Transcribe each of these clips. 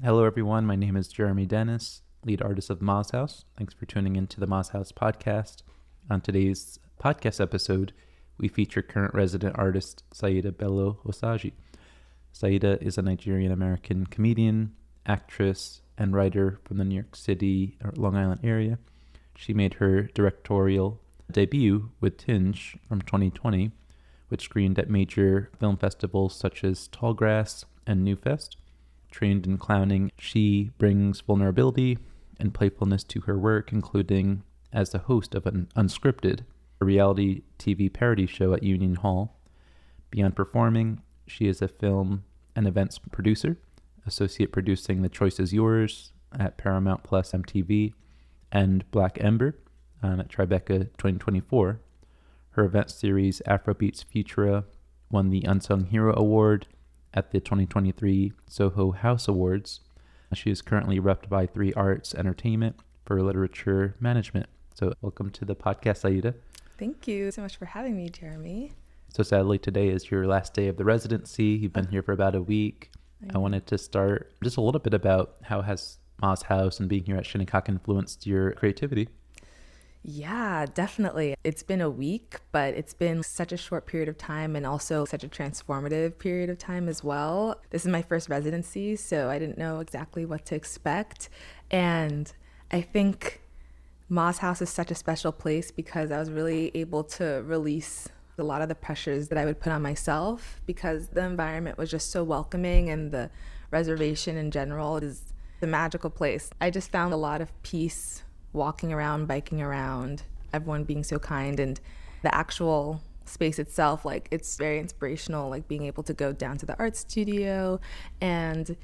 Hello, everyone. My name is Jeremy Dennis, lead artist of Moz House. Thanks for tuning into the Moz House podcast. On today's podcast episode, we feature current resident artist Saidah Belo-Osagie. Saidah is a Nigerian-American comedian, actress, and writer from the New York City or Long Island area. She made her directorial debut with Tinge from 2020, which screened at major film festivals such as Tallgrass and Newfest. Trained in clowning, she brings vulnerability and playfulness to her work, including as the host of an Unscripted, a reality TV parody show at Union Hall. Beyond performing, she is a film and events producer, associate producing The Choice Is Yours at Paramount Plus MTV and Black Ember at Tribeca 2024. Her event series Afrobeats Futura won the Unsung Hero Award at the 2023 Soho House Awards. She is currently repped by 3 Arts Entertainment for literature management. So welcome to the podcast, Saidah. Thank you so much for having me, Jeremy. So sadly, today is your last day of the residency. You've been here for about a week. I wanted to start just a little bit about how has Moz House and being here at Shinnecock influenced your creativity? Yeah, definitely. It's been a week, but it's been such a short period of time and also such a transformative period of time as well. This is my first residency, so I didn't know exactly what to expect. And I think Moz House is such a special place because I was really able to release a lot of the pressures that I would put on myself because the environment was just so welcoming and the reservation in general is a magical place. I just found a lot of peace walking around, biking around, everyone being so kind, and the actual space itself, like it's very inspirational, like being able to go down to the art studio and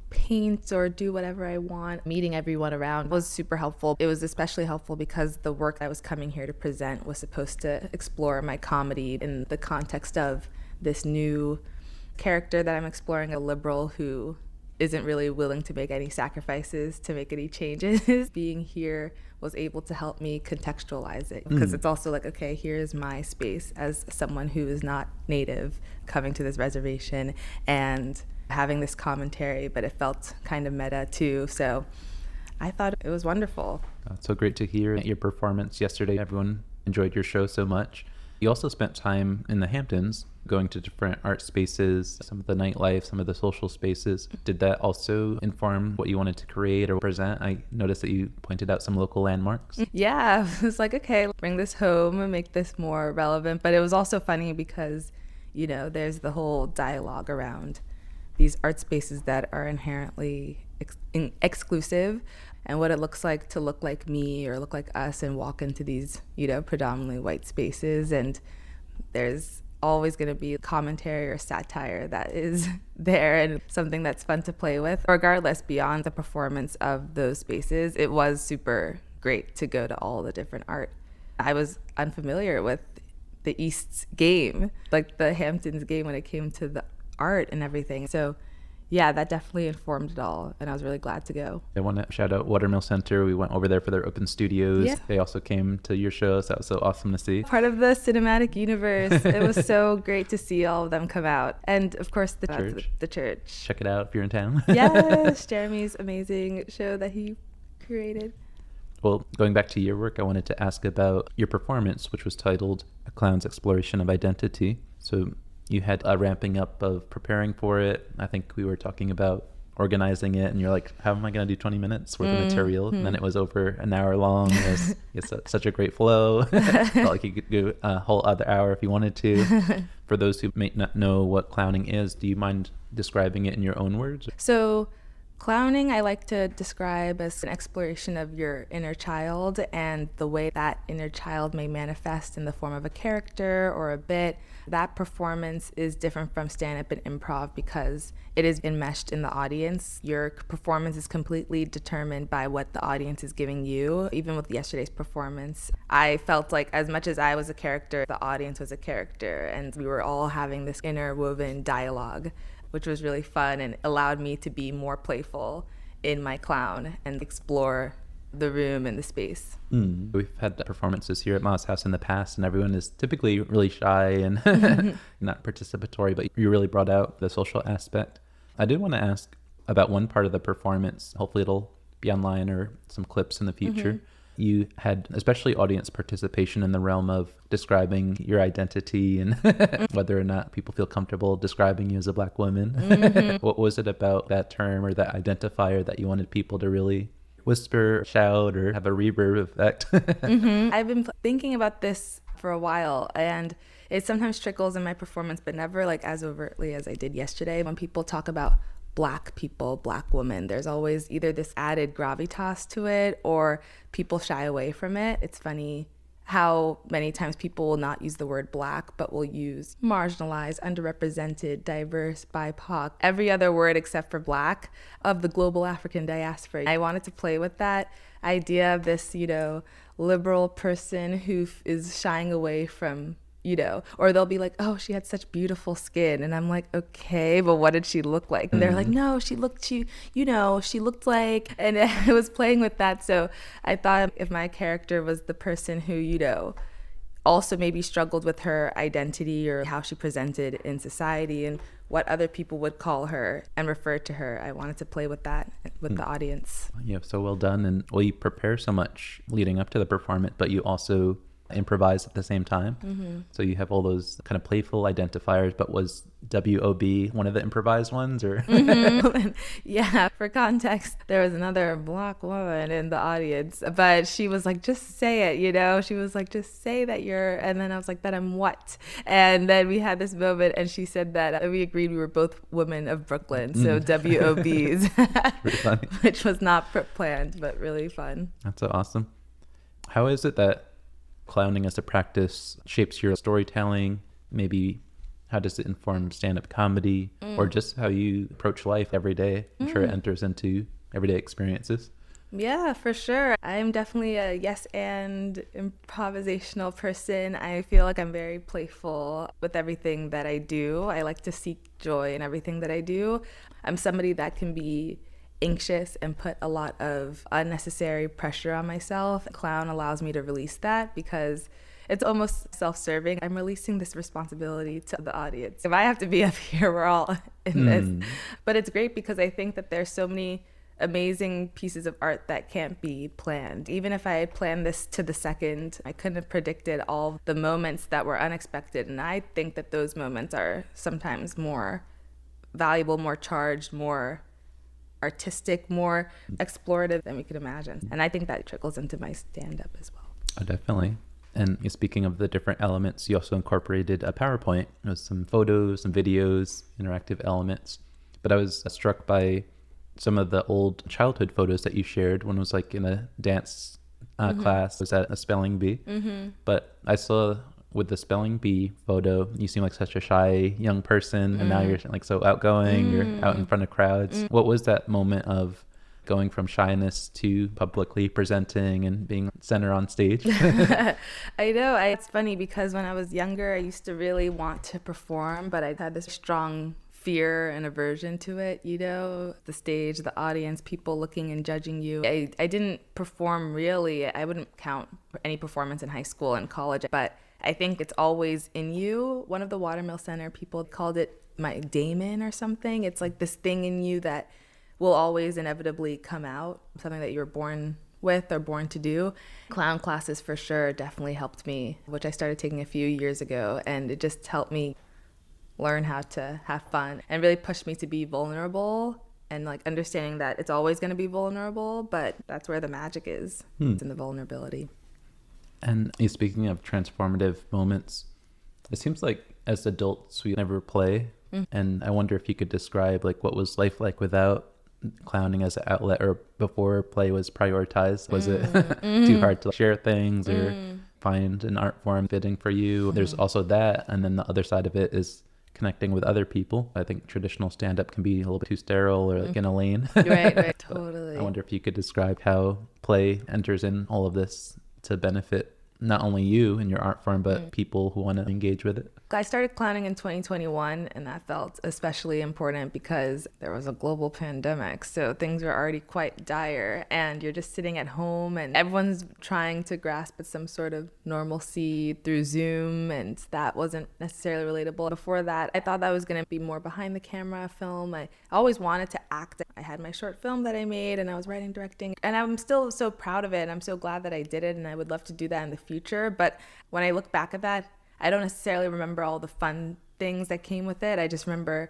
paint or do whatever I want. Meeting everyone around was super helpful. It was especially helpful because the work I was coming here to present was supposed to explore my comedy in the context of this new character that I'm exploring, a liberal who isn't really willing to make any sacrifices to make any changes. Being here was able to help me contextualize it because it's also like, okay, here's my space as someone who is not native coming to this reservation and having this commentary, but it felt kind of meta too. So I thought it was wonderful. It's so great to hear your performance yesterday. Everyone enjoyed your show so much. You also spent time in the Hamptons, going to different art spaces, some of the nightlife, some of the social spaces. Did that also inform what you wanted to create or present? I noticed that you pointed out some local landmarks. Yeah, it was like, okay, bring this home and make this more relevant. But it was also funny because, you know, there's the whole dialogue around these art spaces that are inherently exclusive and what it looks like to look like me or look like us and walk into these, you know, predominantly white spaces. And there's always going to be commentary or satire that is there and something that's fun to play with. Regardless, beyond the performance of those spaces, it was super great to go to all the different art. I was unfamiliar with the East's game, like the Hamptons game when it came to the art and everything. So yeah, that definitely informed it all, and I was really glad to go. I want to shout out Watermill Center. We went over there for their open studios. Yeah. They also came to your show, so that was so awesome to see. Part of the cinematic universe. It was so great to see all of them come out. And of course, the church. Check it out if you're in town. Yes, Jeremy's amazing show that he created. Well, going back to your work, I wanted to ask about your performance, which was titled A Clown's Exploration of Identity. So you had a ramping up of preparing for it. I think we were talking about organizing it, and you're like, how am I going to do 20 minutes worth of material? And then it was over an hour long. It's such a great flow. Felt like you could do a whole other hour if you wanted to. For those who may not know what clowning is, do you mind describing it in your own words? So clowning, I like to describe as an exploration of your inner child and the way that inner child may manifest in the form of a character or a bit. That performance is different from stand-up and improv because it is enmeshed in the audience. Your performance is completely determined by what the audience is giving you. Even with yesterday's performance, I felt like as much as I was a character, the audience was a character, and we were all having this interwoven dialogue, which was really fun and allowed me to be more playful in my clown and explore the room and the space. We've had performances here at Moz House in the past, and everyone is typically really shy and not participatory, but you really brought out the social aspect. I did want to ask, about one part of the performance. Hopefully it'll be online or some clips in the future. You had especially audience participation in the realm of describing your identity and whether or not people feel comfortable describing you as a Black woman. What was it about that term or that identifier that you wanted people to really whisper, shout, or have a reverb effect? I've been thinking about this for a while, and it sometimes trickles in my performance, but never like as overtly as I did yesterday. When people talk about Black people, Black women, there's always either this added gravitas to it or people shy away from it. It's funny how many times people will not use the word Black, but will use marginalized, underrepresented, diverse, BIPOC, every other word except for Black of the global African diaspora. I wanted to play with that idea of this, liberal person who is shying away from, or they'll be like, oh, she had such beautiful skin. And I'm like, okay, but what did she look like? And they're like, no, she looked like, and I was playing with that. So I thought if my character was the person who, also maybe struggled with her identity or how she presented in society and what other people would call her and refer to her, I wanted to play with that with the audience. Yeah, so well done. And you prepare so much leading up to the performance, but you also improvise at the same time. So you have all those kind of playful identifiers, but was WOB one of the improvised ones, or? Yeah, for context, there was another Black woman in the audience, but she was like, just say it, she was like, just say that you're, and then I was like, that I'm what? And then we had this moment and she said that we agreed we were both women of Brooklyn, so WOBs, Pretty funny. which was not planned, but really fun. That's so awesome. How is it that clowning as a practice shapes your storytelling? Maybe how does it inform stand-up comedy or just how you approach life every day? I'm sure it enters into everyday experiences. Yeah, for sure. I'm definitely a yes and improvisational person. I feel like I'm very playful with everything that I do. I like to seek joy in everything that I do. I'm somebody that can be anxious and put a lot of unnecessary pressure on myself. Clown allows me to release that because it's almost self-serving. I'm releasing this responsibility to the audience. If I have to be up here, we're all in this. But it's great because I think that there's so many amazing pieces of art that can't be planned. Even if I had planned this to the second, I couldn't have predicted all the moments that were unexpected. And I think that those moments are sometimes more valuable, more charged, more artistic, more explorative than we could imagine. And I think that trickles into my stand-up as well. Oh, definitely. And speaking of the different elements, you also incorporated a PowerPoint with some photos, some videos, interactive elements. But I was struck by some of the old childhood photos that you shared. One was like in a dance class, was at a spelling bee. But I saw with the spelling bee photo, you seem like such a shy young person, and now you're like so outgoing, you're out in front of crowds. What was that moment of going from shyness to publicly presenting and being center on stage? I know. It's funny because when I was younger, I used to really want to perform, but I had this strong fear and aversion to it, the stage, the audience, people looking and judging you. I didn't perform really. I wouldn't count any performance in high school and college, but I think it's always in you. One of the Watermill Center people called it my daemon or something. It's like this thing in you that will always inevitably come out, something that you were born with or born to do. Clown classes for sure definitely helped me, which I started taking a few years ago, and it just helped me learn how to have fun and really pushed me to be vulnerable and like understanding that it's always going to be vulnerable, but that's where the magic is. It's in the vulnerability. And speaking of transformative moments, it seems like as adults we never play. And I wonder if you could describe like what was life like without clowning as an outlet, or before play was prioritized. Was it too hard to share things or find an art form fitting for you? There's also that, and then the other side of it is connecting with other people. I think traditional stand-up can be a little bit too sterile or like in a lane. Right, totally. I wonder if you could describe how play enters in all of this to benefit not only you and your art form, but people who want to engage with it. I started clowning in 2021, and that felt especially important because there was a global pandemic. So things were already quite dire, and you're just sitting at home, and everyone's trying to grasp at some sort of normalcy through Zoom, and that wasn't necessarily relatable. Before that, I thought that was going to be more behind the camera film. I always wanted to act. I had my short film that I made, and I was writing, directing, and I'm still so proud of it. And I'm so glad that I did it, and I would love to do that in the future. But when I look back at that, I don't necessarily remember all the fun things that came with it. I just remember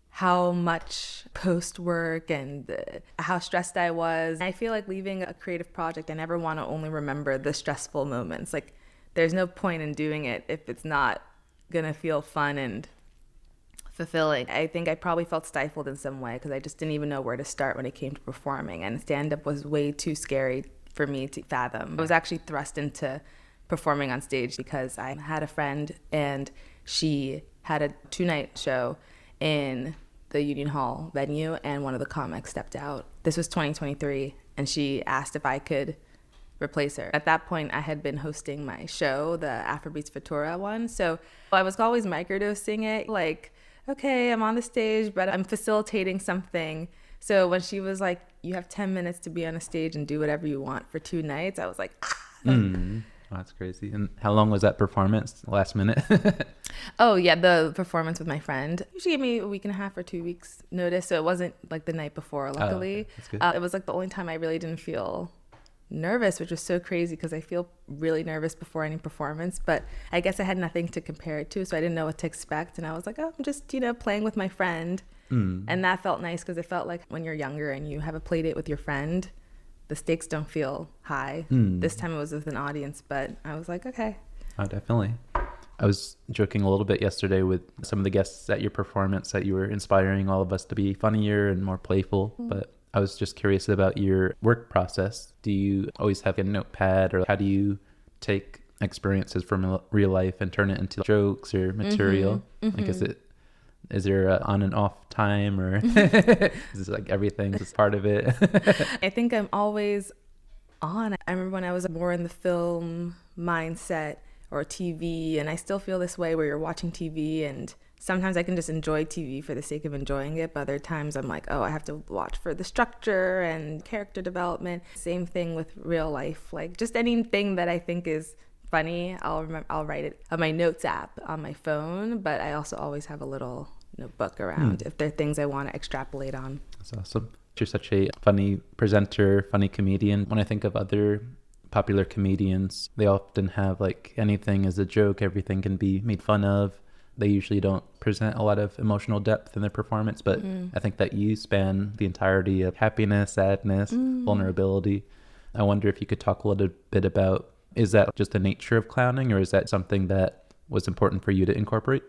how much post work and how stressed I was. I feel like leaving a creative project, I never want to only remember the stressful moments. Like, there's no point in doing it if it's not going to feel fun and fulfilling. I think I probably felt stifled in some way because I just didn't even know where to start when it came to performing. And stand-up was way too scary for me to fathom. I was actually thrust into performing on stage because I had a friend and she had a 2-night show in the Union Hall venue, and one of the comics stepped out. This was 2023, and she asked if I could replace her. At that point, I had been hosting my show, the Afrobeats Futura one, so I was always microdosing it, like, okay, I'm on the stage, but I'm facilitating something. So when she was like, you have 10 minutes to be on a stage and do whatever you want for 2 nights, I was like, Oh, that's crazy. And how long was that performance? Last minute? Oh, yeah, the performance with my friend. She gave me a week and a half or 2 weeks notice, so it wasn't like the night before, luckily. That's good. It was like the only time I really didn't feel nervous, which was so crazy because I feel really nervous before any performance, but I guess I had nothing to compare it to, so I didn't know what to expect. And I was like, oh, I'm just, playing with my friend. And that felt nice because it felt like when you're younger and you have a play date with your friend, the stakes don't feel high. This time it was with an audience, but I was like, okay. Oh, definitely. I was joking a little bit yesterday with some of the guests at your performance that you were inspiring all of us to be funnier and more playful. But I was just curious about your work process. Do you always have a notepad, or how do you take experiences from real life and turn it into jokes or material? Like, is there a on and off time, or is it like everything is part of it? I think I'm always on. I remember when I was more in the film mindset or TV, and I still feel this way where you're watching TV and sometimes I can just enjoy TV for the sake of enjoying it, but other times I'm like, oh, I have to watch for the structure and character development. Same thing with real life. Like, just anything that I think is funny, I'll write it on my notes app on my phone, but I also always have a little notebook around if there are things I want to extrapolate on. That's awesome. You're such a funny presenter, funny comedian. When I think of other popular comedians, they often have like anything is a joke, everything can be made fun of. They usually don't present a lot of emotional depth in their performance, but I think that you span the entirety of happiness, sadness, vulnerability. I wonder if you could talk a little bit about, is that just the nature of clowning, or is that something that was important for you to incorporate?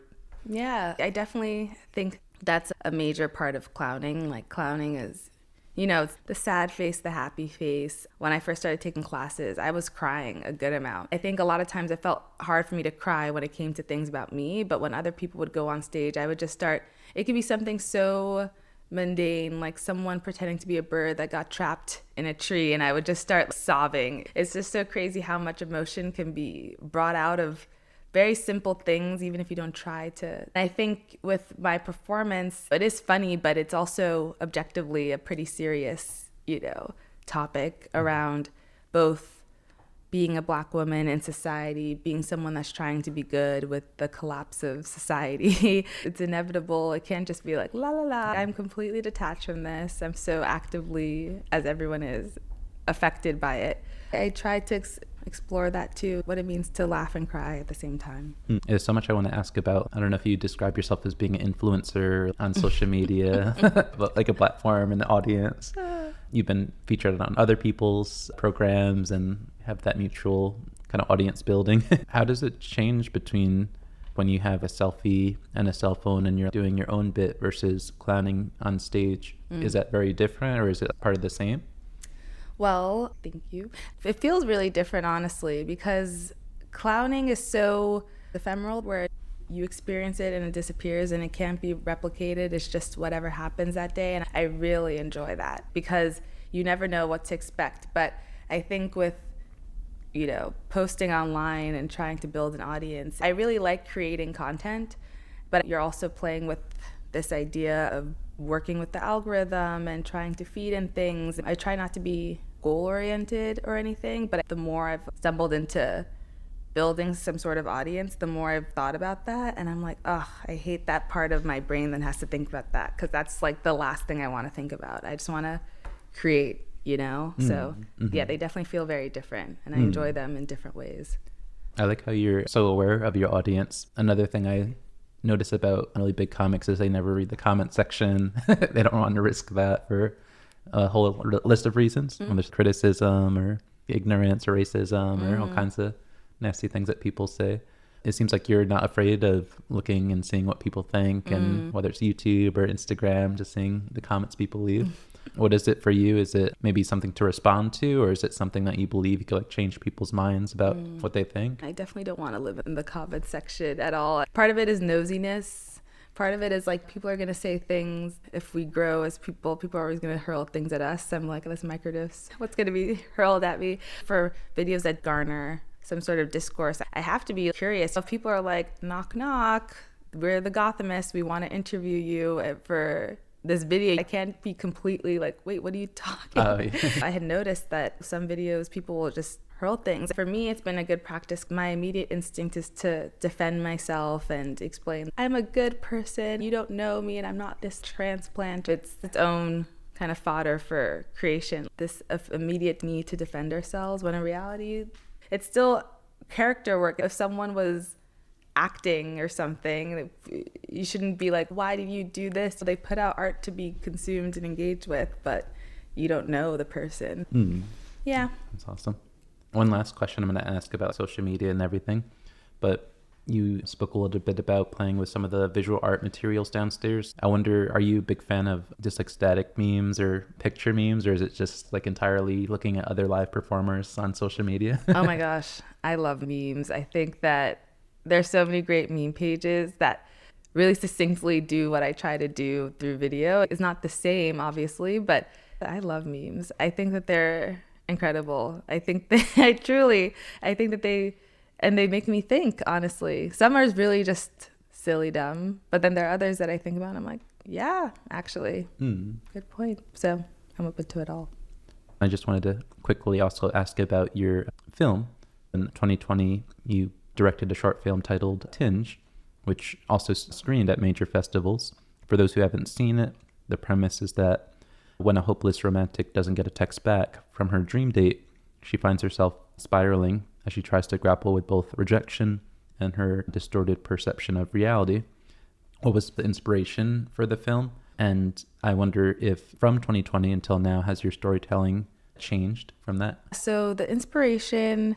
Yeah, I definitely think that's a major part of clowning. Like, clowning is, it's the sad face, the happy face. When I first started taking classes, I was crying a good amount. I think a lot of times it felt hard for me to cry when it came to things about me, but when other people would go on stage, I would just start, it could be something so mundane, like someone pretending to be a bird that got trapped in a tree, and I would just start sobbing. It's just so crazy how much emotion can be brought out of very simple things, even if you don't try to. I think with my performance, it is funny, but it's also objectively a pretty serious, topic around both being a Black woman in society, being someone that's trying to be good with the collapse of society. It's inevitable. It can't just be like, la la la. I'm completely detached from this. I'm so actively, as everyone is, affected by it. I try to explore that too, what it means to laugh and cry at the same time. There's so much I want to ask about. I don't know if you describe yourself as being an influencer on social media, but like a platform and the audience. You've been featured on other people's programs and have that mutual kind of audience building. How does it change between when you have a selfie and a cell phone and you're doing your own bit versus clowning on stage? Is that very different, or is it part of the same? Well, thank you. It feels really different, honestly, because clowning is so ephemeral, where you experience it and it disappears and it can't be replicated. It's just whatever happens that day. And I really enjoy that because you never know what to expect. But I think with posting online and trying to build an audience. I really like creating content, but you're also playing with this idea of working with the algorithm and trying to feed in things. I try not to be goal-oriented or anything, but the more I've stumbled into building some sort of audience, the more I've thought about that. And I'm like, oh, I hate that part of my brain that has to think about that, because that's like the last thing I want to think about. I just want to create, So yeah, they definitely feel very different, and I enjoy them in different ways. I like how you're so aware of your audience. Another thing I notice about really big comics is they never read the comment section. They don't want to risk that for a whole list of reasons. When there's criticism or ignorance or racism or all kinds of nasty things that people say. It seems like you're not afraid of looking and seeing what people think, and whether it's YouTube or Instagram, just seeing the comments people leave. What is it for you? Is it maybe something to respond to, or is it something that you believe you could change people's minds about what they think? I definitely don't want to live in the comment section at all. Part of it is nosiness. Part of it is people are going to say things. If we grow as people are always going to hurl things at us. I'm like, this microdose, what's going to be hurled at me? For videos that garner some sort of discourse, I have to be curious. If people are like, knock, knock, we're the Gothamists, we want to interview you for this video, I can't be completely like, wait, what are you talking about? I had noticed that some videos, people will just hurl things. For me, it's been a good practice. My immediate instinct is to defend myself and explain, I'm a good person, you don't know me, and I'm not this transplant. It's its own kind of fodder for creation, this immediate need to defend ourselves, when in reality, it's still character work. If someone was acting or something, you shouldn't be like, why did you do this? They put out art to be consumed and engaged with, but you don't know the person. Yeah. That's awesome. One last question I'm going to ask about social media and everything, but you spoke a little bit about playing with some of the visual art materials downstairs. I wonder, are you a big fan of just static memes or picture memes, or is it just entirely looking at other live performers on social media? Oh my gosh, I love memes. I think that there's so many great meme pages that really succinctly do what I try to do through video. It's not the same, obviously, but I love memes. I think that they're incredible. I think that I think that they make me think, honestly. Some are really just silly dumb, but then there are others that I think about and I'm like, yeah, actually, good point. So I'm open to it all. I just wanted to quickly also ask about your film. In 2020, you directed a short film titled Tinge, which also screened at major festivals. For those who haven't seen it, the premise is that when a hopeless romantic doesn't get a text back from her dream date, she finds herself spiraling as she tries to grapple with both rejection and her distorted perception of reality. What was the inspiration for the film? And I wonder if from 2020 until now, has your storytelling changed from that? So the inspiration,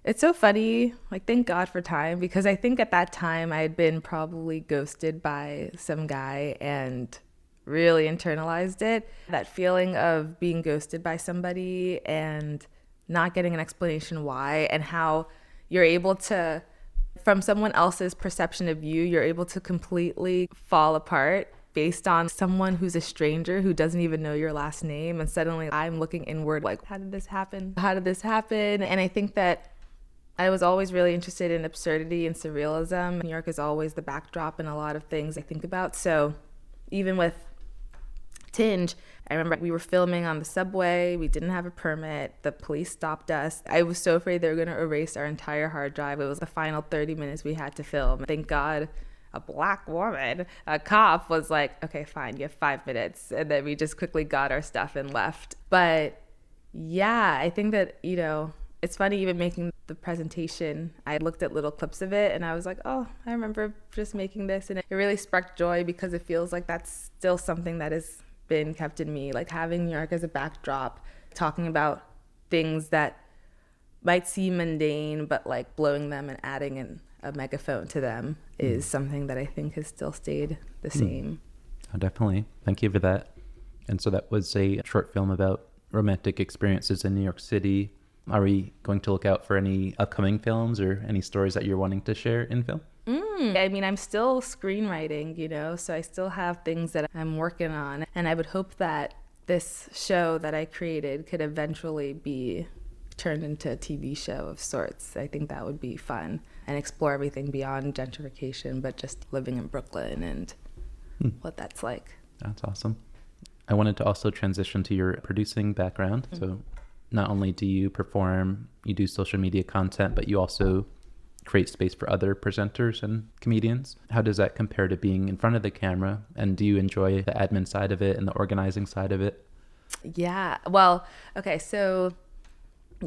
it's so funny, thank God for time, because I think at that time I had been probably ghosted by some guy and really internalized it. That feeling of being ghosted by somebody and not getting an explanation why, and how you're able to, from someone else's perception of you, you're able to completely fall apart based on someone who's a stranger who doesn't even know your last name. And suddenly I'm looking inward like, how did this happen? How did this happen? And I think that I was always really interested in absurdity and surrealism. New York is always the backdrop in a lot of things I think about. So even with Tinge, I remember we were filming on the subway. We didn't have a permit. The police stopped us. I was so afraid they were going to erase our entire hard drive. It was the final 30 minutes we had to film. Thank God a Black woman, a cop, was like, okay, fine, you have 5 minutes. And then we just quickly got our stuff and left. But yeah, I think that, it's funny even making the presentation. I looked at little clips of it and I was like, oh, I remember just making this. And it really sparked joy because it feels like that's still something that has been kept in me, having New York as a backdrop, talking about things that might seem mundane, but blowing them and adding in a megaphone to them is something that I think has still stayed the same. Oh, definitely. Thank you for that. And so that was a short film about romantic experiences in New York City. Are we going to look out for any upcoming films or any stories that you're wanting to share in film? I mean, I'm still screenwriting, so I still have things that I'm working on. And I would hope that this show that I created could eventually be turned into a TV show of sorts. I think that would be fun and explore everything beyond gentrification, but just living in Brooklyn and what that's like. That's awesome. I wanted to also transition to your producing background. So not only do you perform, you do social media content, but you also create space for other presenters and comedians. How does that compare to being in front of the camera? And do you enjoy the admin side of it and the organizing side of it? Yeah. Well, okay. So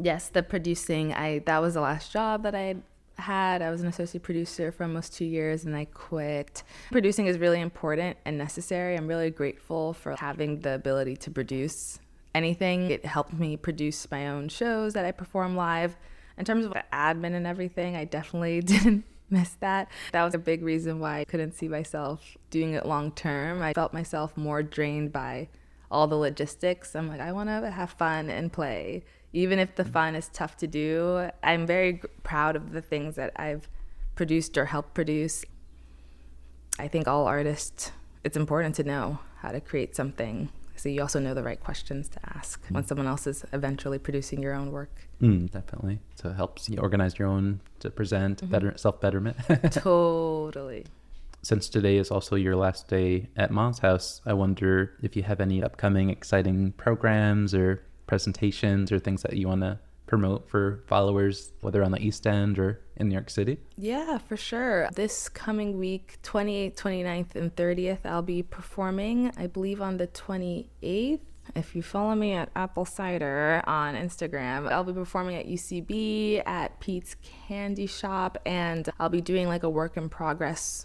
yes, the producing, that was the last job that I had. I was an associate producer for almost 2 years and I quit. Producing is really important and necessary. I'm really grateful for having the ability to produce anything. It helped me produce my own shows that I perform live. In terms of admin and everything, I definitely didn't miss that. That was a big reason why I couldn't see myself doing it long term. I felt myself more drained by all the logistics. I'm like, I want to have fun and play. Even if the fun is tough to do, I'm very proud of the things that I've produced or helped produce. I think all artists, it's important to know how to create something so you also know the right questions to ask when someone else is eventually producing your own work. Definitely. So it helps you organize your own to present, better self-betterment. Totally. Since today is also your last day at Ma's house, I wonder if you have any upcoming exciting programs or presentations or things that you want to promote for followers, whether on the East End or in New York City? Yeah, for sure. This coming week, 28th, 29th, and 30th, I'll be performing, I believe on the 28th. If you follow me at Apple Cider on Instagram, I'll be performing at UCB, at Pete's Candy Shop, and I'll be doing like a work in progress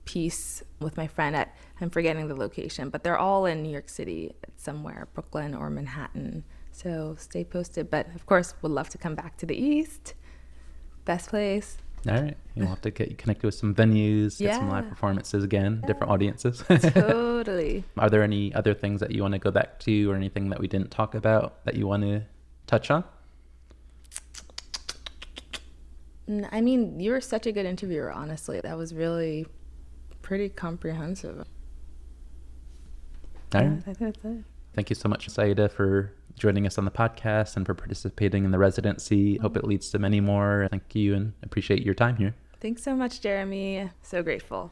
piece with my friend at, I'm forgetting the location, but they're all in New York City somewhere, Brooklyn or Manhattan. So stay posted. But of course, would love to come back to the East. Best place. All right. You'll have to get connected with some venues, get some live performances again, different audiences. Totally. Are there any other things that you want to go back to or anything that we didn't talk about that you want to touch on? I mean, you were such a good interviewer, honestly. That was really pretty comprehensive. All right. I think that's it. Thank you so much, Saidah, for joining us on the podcast and for participating in the residency. Hope it leads to many more. Thank you and appreciate your time here. Thanks so much, Jeremy. So grateful.